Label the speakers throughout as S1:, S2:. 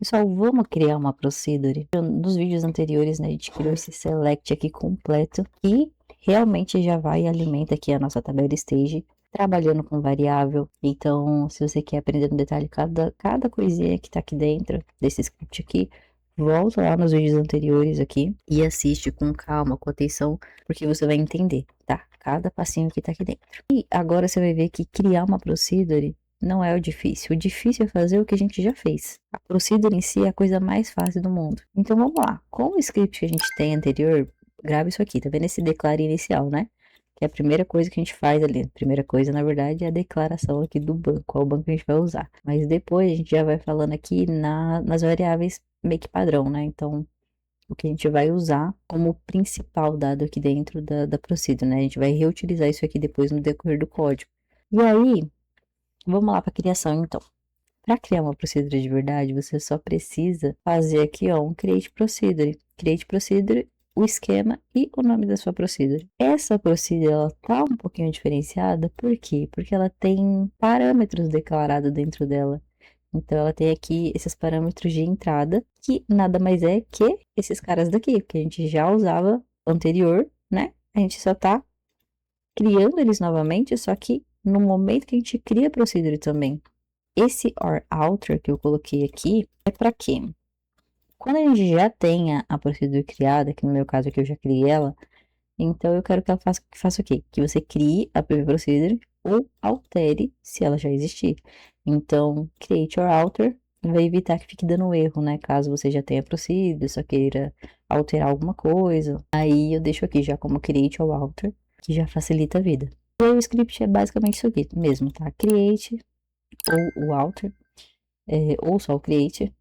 S1: Pessoal, vamos criar uma procedure. Nos vídeos anteriores, né, a gente criou esse select aqui completo e realmente já vai e alimenta aqui a nossa tabela stage, trabalhando com variável. Então, se você quer aprender no detalhe cada coisinha que tá aqui dentro desse script aqui, volta lá nos vídeos anteriores aqui e assiste com calma, com atenção, porque você vai entender, tá? Cada passinho que tá aqui dentro. E agora você vai ver que criar uma procedure não é o difícil. O difícil é fazer o que a gente já fez. A procedure em si é a coisa mais fácil do mundo. Então vamos lá. Com o script que a gente tem anterior, grava isso aqui, tá vendo esse declare inicial, né? Que é a primeira coisa que a gente faz ali. A primeira coisa, na verdade, é a declaração aqui do banco, qual banco a gente vai usar. Mas depois a gente já vai falando aqui nas variáveis meio que padrão, né? Então, o que a gente vai usar como principal dado aqui dentro da procedure, né? A gente vai reutilizar isso aqui depois no decorrer do código. E aí, vamos lá para a criação, então. Para criar uma procedure de verdade, você só precisa fazer aqui, ó, um create procedure. Create procedure, o esquema e o nome da sua procedure. Essa procedure, ela tá um pouquinho diferenciada, por quê? Porque ela tem parâmetros declarados dentro dela. Então, ela tem aqui esses parâmetros de entrada, que nada mais é que esses caras daqui, que a gente já usava anterior, né? A gente só tá criando eles novamente, só que no momento que a gente cria a procedure também. Esse or outer que eu coloquei aqui é para quê? Quando a gente já tenha a procedure criada, que no meu caso aqui eu já criei ela, então eu quero que ela faça o quê? Que você crie a PV procedure ou altere se ela já existir. Então, create or alter vai evitar que fique dando erro, né? Caso você já tenha procedure, só queira alterar alguma coisa. Aí eu deixo aqui já como create or alter, que já facilita a vida. E aí o script é basicamente isso aqui mesmo, tá? Create ou o alter, ou só o create,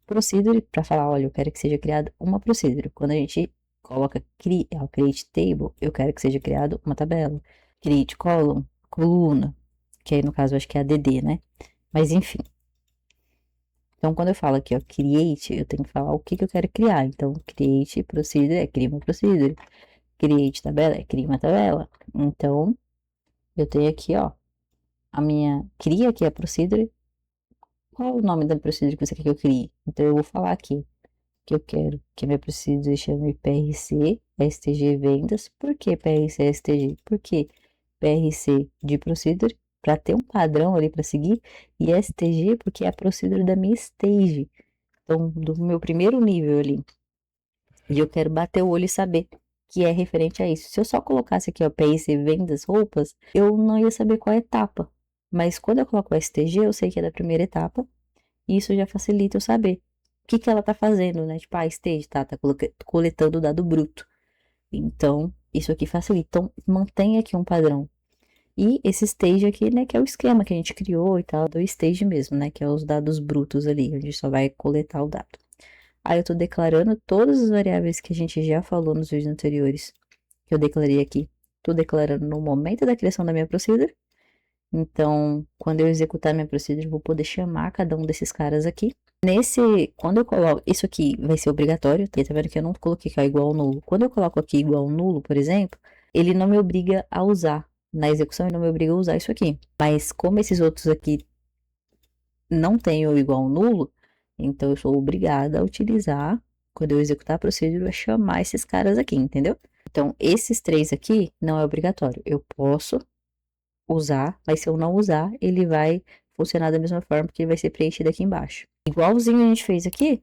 S1: procedure, para falar, olha, eu quero que seja criada uma procedure. Quando a gente coloca create table, eu quero que seja criada uma tabela. Create column, coluna, que aí no caso eu acho que é a DD, né? Mas enfim. Então, quando eu falo aqui, ó, create, eu tenho que falar o que eu quero criar. Então, create procedure é cria uma procedure. Create tabela é cria uma tabela. Então, eu tenho aqui, ó, a minha cria aqui a procedure. Qual o nome da procedure que você quer que eu crie? Então, eu vou falar aqui que eu quero que a minha procedure chame PRC STG Vendas. Por que PRC STG? Porque PRC de procedure, para ter um padrão ali para seguir, e STG porque é a procedure da minha stage. Então, do meu primeiro nível ali. E eu quero bater o olho e saber que é referente a isso. Se eu só colocasse aqui, ó, PRC Vendas Roupas, eu não ia saber qual é a etapa. Mas quando eu coloco o STG, eu sei que é da primeira etapa. E isso já facilita eu saber o que ela tá fazendo, né? Tipo, a stage tá coletando o dado bruto. Então, isso aqui facilita. Então, mantém aqui um padrão. E esse stage aqui, né, que é o esquema que a gente criou e tal, do stage mesmo, né, que é os dados brutos ali, onde só vai coletar o dado. Aí eu tô declarando todas as variáveis que a gente já falou nos vídeos anteriores, que eu declarei aqui. Tô declarando no momento da criação da minha procedure. Então, quando eu executar minha procedure, eu vou poder chamar cada um desses caras aqui. Quando eu coloco, isso aqui vai ser obrigatório, tá vendo que eu não coloquei que é igual ao nulo. Quando eu coloco aqui igual ao nulo, por exemplo, ele não me obriga a usar. Na execução, ele não me obriga a usar isso aqui. Mas como esses outros aqui não têm o igual ao nulo, então eu sou obrigada a utilizar, quando eu executar a procedure, a chamar esses caras aqui, entendeu? Então, esses três aqui não é obrigatório. Eu posso usar, mas se eu não usar, ele vai funcionar da mesma forma, porque ele vai ser preenchido aqui embaixo. Igualzinho a gente fez aqui,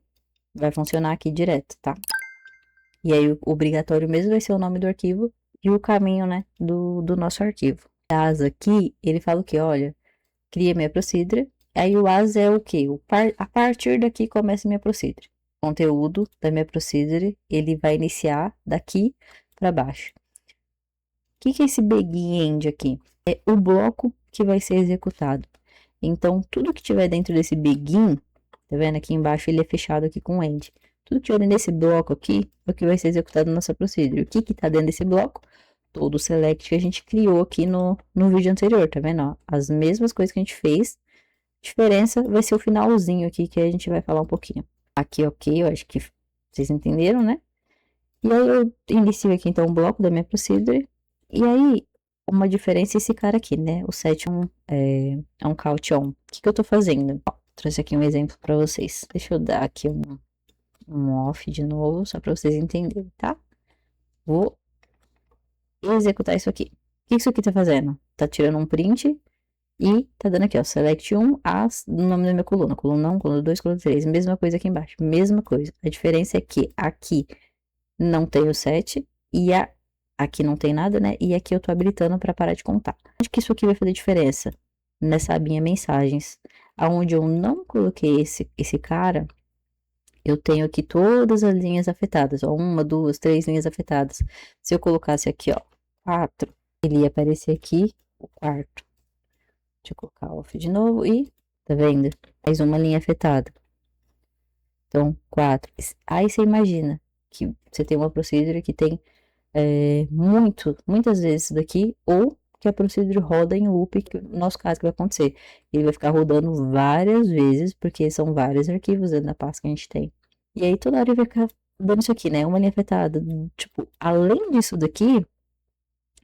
S1: vai funcionar aqui direto, tá? E aí, o obrigatório mesmo vai ser o nome do arquivo e o caminho, né, do nosso arquivo. As aqui, ele fala o que? Olha, cria minha procedure. Aí o as é o que? A partir daqui começa minha procedure. O conteúdo da minha procedure, ele vai iniciar daqui para baixo. O que é esse begin end aqui? É o bloco que vai ser executado. Então, tudo que tiver dentro desse begin, tá vendo? Aqui embaixo ele é fechado aqui com end. Tudo que tiver dentro desse bloco aqui é o que vai ser executado na nossa procedure. O que tá dentro desse bloco? Todo o select que a gente criou aqui no vídeo anterior, tá vendo? Ó, as mesmas coisas que a gente fez. A diferença vai ser o finalzinho aqui que a gente vai falar um pouquinho. Aqui, ok, eu acho que vocês entenderam, né? E aí eu inicio aqui então o bloco da minha procedure. E aí, uma diferença é esse cara aqui, né? O set é um count on. O que eu tô fazendo? Ó, trouxe aqui um exemplo para vocês. Deixa eu dar aqui um off de novo, só para vocês entenderem, tá? Vou executar isso aqui. O que isso aqui tá fazendo? Tá tirando um print e tá dando aqui, ó, select 1, as, no nome da minha coluna. Coluna 1, coluna 2, coluna 3. Mesma coisa aqui embaixo, mesma coisa. A diferença é que aqui não tem o 7 e aqui não tem nada, né? E aqui eu tô habilitando para parar de contar. Acho que isso aqui vai fazer diferença nessa abinha mensagens, aonde eu não coloquei esse cara, eu tenho aqui todas as linhas afetadas, ó, 1, 2, 3 linhas afetadas. Se eu colocasse aqui, ó, 4, ele ia aparecer aqui o quarto. Deixa eu colocar off de novo e, tá vendo? Mais uma linha afetada. Então, 4. Aí você imagina que você tem uma procedure que tem muitas vezes isso daqui, ou que a procedure roda em loop, que no nosso caso que vai acontecer. Ele vai ficar rodando várias vezes, porque são vários arquivos dentro da pasta que a gente tem. E aí toda hora ele vai ficar dando isso aqui, né? Uma linha afetada. Tipo, além disso daqui,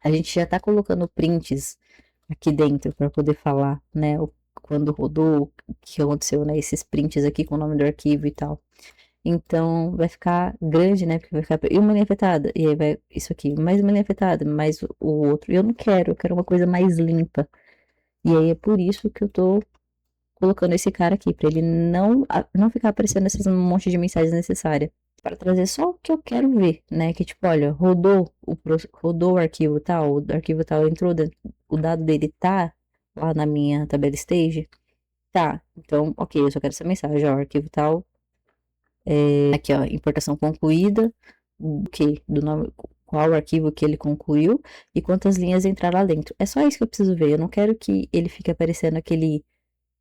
S1: a gente já tá colocando prints aqui dentro para poder falar, né? Quando rodou, o que aconteceu, né? Esses prints aqui com o nome do arquivo e tal. Então, vai ficar grande, né? Porque vai ficar. E uma linha afetada. E aí vai isso aqui. Mais uma linha afetada. Mais o outro. E eu não quero. Eu quero uma coisa mais limpa. E aí é por isso que eu tô colocando esse cara aqui. Pra ele não ficar aparecendo esses monte de mensagens necessárias. Para trazer só o que eu quero ver, né? Que tipo, olha, rodou o arquivo tal. O arquivo tal entrou dentro. O dado dele tá lá na minha tabela stage. Tá. Então, ok. Eu só quero essa mensagem. Ó, arquivo tal. Aqui, ó, importação concluída, o que? Do nome, qual arquivo que ele concluiu e quantas linhas entraram lá dentro. É só isso que eu preciso ver. Eu não quero que ele fique aparecendo aquele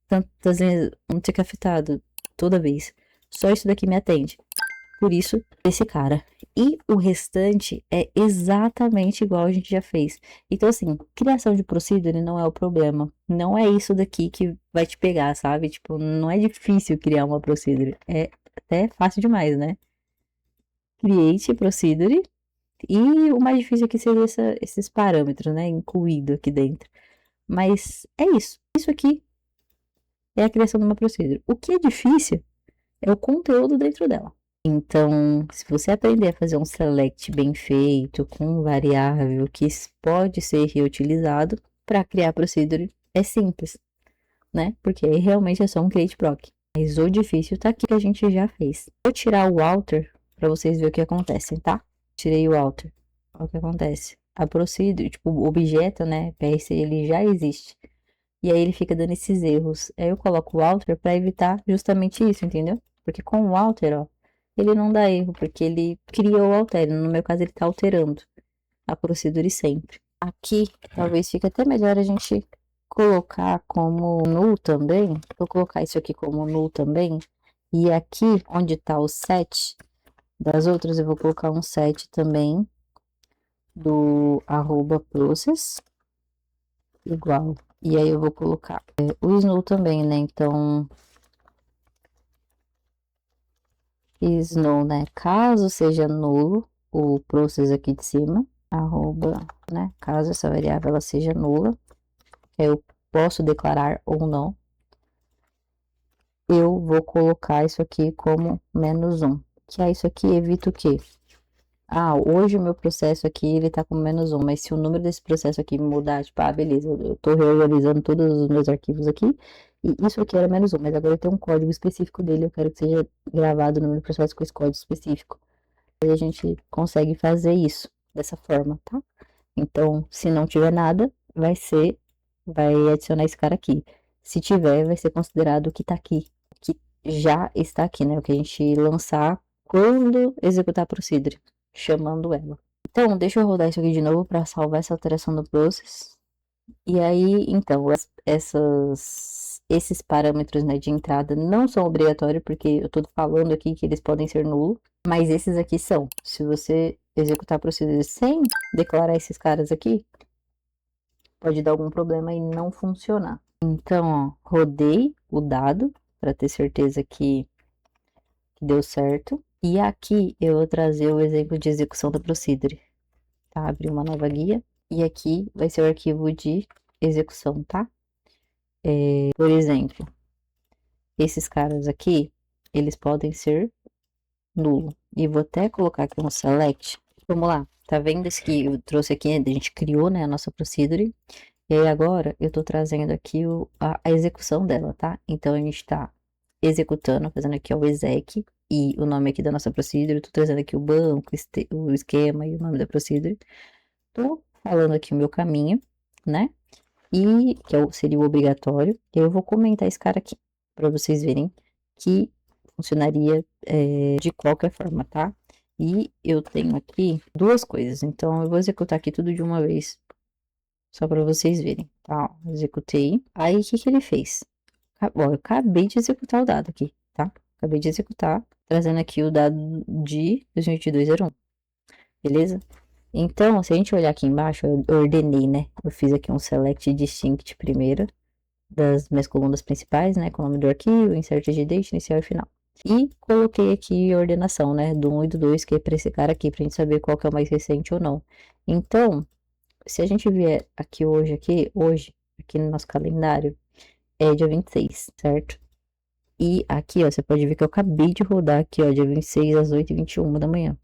S1: tantas linhas, um tique afetado toda vez. Só isso daqui me atende. Por isso, esse cara. E o restante é exatamente igual a gente já fez. Então, assim, criação de procedure não é o problema. Não é isso daqui que vai te pegar, sabe? Tipo, não é difícil criar uma procedure. É até fácil demais, né? Create procedure. E o mais difícil aqui seria esses parâmetros, né? Incluído aqui dentro. Mas é isso. Isso aqui é a criação de uma procedure. O que é difícil é o conteúdo dentro dela. Então, se você aprender a fazer um select bem feito, com variável que pode ser reutilizado para criar procedure, é simples, né? Porque aí realmente é só um create proc. Mas o difícil tá aqui que a gente já fez. Vou tirar o alter para vocês verem o que acontece, tá? Tirei o alter. Olha o que acontece. A procedure, tipo, o objeto, né? PRC, ele já existe. E aí ele fica dando esses erros. Aí eu coloco o alter para evitar justamente isso, entendeu? Porque com o alter, ó, ele não dá erro, porque ele criou o alter. No meu caso, ele tá alterando a procedure sempre. Aqui, talvez fique até melhor a gente colocar como null também. Vou colocar isso aqui como null também. E aqui, onde tá o set das outras, eu vou colocar um set também do @process igual. E aí eu vou colocar o null também, né? Então, null, né? Caso seja nulo o process aqui de cima, né? Caso essa variável ela seja nula, eu posso declarar ou não. Eu vou colocar isso aqui como -1. Que é isso aqui evita o quê? Ah, hoje o meu processo aqui, ele tá com -1, mas se o número desse processo aqui mudar, tipo, beleza, eu tô reorganizando todos os meus arquivos aqui, e isso aqui era -1, mas agora tem um código específico dele, eu quero que seja gravado no meu processo com esse código específico. Aí a gente consegue fazer isso dessa forma, tá? Então, se não tiver nada, vai adicionar esse cara aqui. Se tiver, vai ser considerado o que tá aqui, que já está aqui, né? O que a gente lançar quando executar a procedure, chamando ela. Então, deixa eu rodar isso aqui de novo para salvar essa alteração do process. E aí, então, esses parâmetros, né, de entrada não são obrigatórios, porque eu tô falando aqui que eles podem ser nulos, mas esses aqui são. Se você executar a procedure sem declarar esses caras aqui, pode dar algum problema e não funcionar. Então, ó, rodei o dado para ter certeza que deu certo. E aqui eu vou trazer o exemplo de execução da procedure. Tá? Abrir uma nova guia. E aqui vai ser o arquivo de execução, tá? Por exemplo, esses caras aqui, eles podem ser nulo. E vou até colocar aqui um select. Vamos lá, tá vendo esse que eu trouxe aqui, a gente criou, né, a nossa procedure. E aí agora eu tô trazendo aqui a execução dela, tá? Então a gente tá executando, fazendo aqui o exec e o nome aqui da nossa procedure. Tô trazendo aqui o banco, o esquema e o nome da procedure. Tô falando aqui o meu caminho, né? E que seria o obrigatório. E eu vou comentar esse cara aqui para vocês verem que funcionaria de qualquer forma, tá? E eu tenho aqui duas coisas, então eu vou executar aqui tudo de uma vez, só para vocês verem, tá? Ó, executei. Aí o que que ele fez? Bom, eu acabei de executar o dado aqui, tá? Acabei de executar, trazendo aqui o dado de 2022-01, beleza? Então, se a gente olhar aqui embaixo, eu ordenei, né? Eu fiz aqui um select distinct primeiro das minhas colunas principais, né? Com o nome do arquivo, insert de date, inicial e final. E coloquei aqui a ordenação, né? Do 1 e do 2, que é para esse cara aqui, pra gente saber qual que é o mais recente ou não. Então, se a gente vier aqui hoje, aqui no nosso calendário, é dia 26, certo? E aqui, ó, você pode ver que eu acabei de rodar aqui, ó, dia 26 às 8h21 da manhã.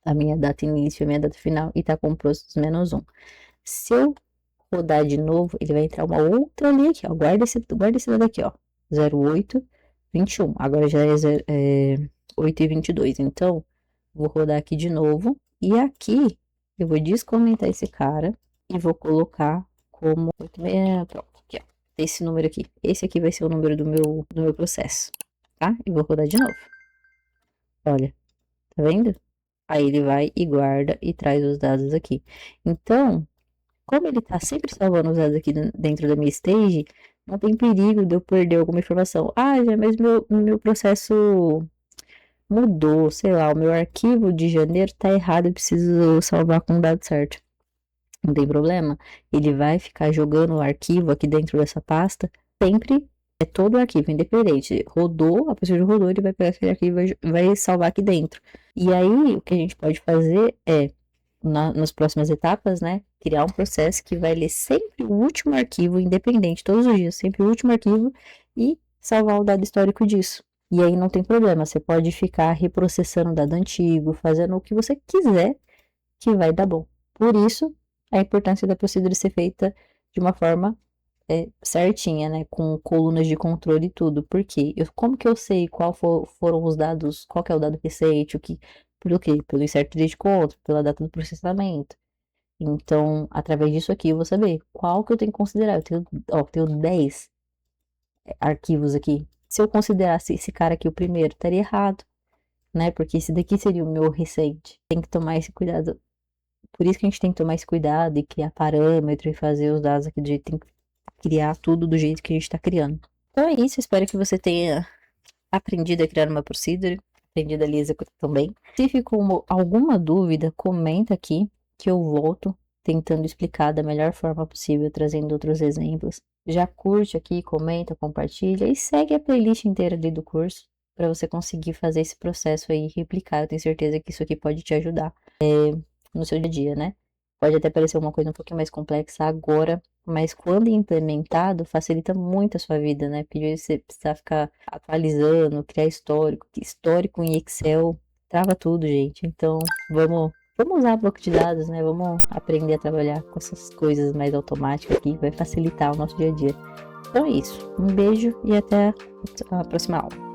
S1: A minha data início, a minha data final, e tá com o process -1. Se eu rodar de novo, ele vai entrar uma outra linha aqui, ó. Guarda esse dado aqui, ó. 0821. Agora já é 8h22. Então, vou rodar aqui de novo. E aqui, eu vou descomentar esse cara e vou colocar como 86. Pronto, aqui, ó. Esse número aqui. Esse aqui vai ser o número do meu processo, tá? E vou rodar de novo. Olha, tá vendo? Aí ele vai e guarda e traz os dados aqui. Então, como ele tá sempre salvando os dados aqui dentro da minha stage, não tem perigo de eu perder alguma informação. Ah, já, mas meu processo mudou, sei lá, o meu arquivo de janeiro tá errado, eu preciso salvar com o dado certo. Não tem problema. Ele vai ficar jogando o arquivo aqui dentro dessa pasta, sempre é todo o arquivo, independente. Rodou, a pessoa já rodou, ele vai pegar aquele arquivo e vai salvar aqui dentro. E aí, o que a gente pode fazer é nas próximas etapas, né? Criar um processo que vai ler sempre o último arquivo, independente, todos os dias, sempre o último arquivo e salvar o dado histórico disso. E aí não tem problema, você pode ficar reprocessando o dado antigo, fazendo o que você quiser, que vai dar bom. Por isso, a importância da procedura ser feita de uma forma certinha, né? Com colunas de controle e tudo. Porque como que eu sei foram os dados, qual que é o dado recente, pelo quê? Pelo insert date contra, pela data do processamento. Então, através disso aqui, eu vou saber qual que eu tenho que considerar. Eu tenho 10 arquivos aqui. Se eu considerasse esse cara aqui o primeiro, estaria errado, né? Porque esse daqui seria o meu recente. Tem que tomar esse cuidado. Por isso que a gente tem que tomar esse cuidado e criar parâmetro e fazer os dados aqui do jeito que tem que criar tudo do jeito que a gente está criando. Então é isso, espero que você tenha aprendido a criar uma procedure, aprendido ali a executar também. Se ficou alguma dúvida, comenta aqui que eu volto tentando explicar da melhor forma possível, trazendo outros exemplos. Já curte aqui, comenta, compartilha e segue a playlist inteira ali do curso para você conseguir fazer esse processo aí e replicar. Eu tenho certeza que isso aqui pode te ajudar no seu dia a dia, né? Pode até parecer uma coisa um pouquinho mais complexa agora, mas quando implementado, facilita muito a sua vida, né? Porque você precisa ficar atualizando, criar histórico em Excel, trava tudo, gente. Então, vamos usar bloco de dados, né? Vamos aprender a trabalhar com essas coisas mais automáticas aqui, vai facilitar o nosso dia a dia. Então é isso. Um beijo e até a próxima aula.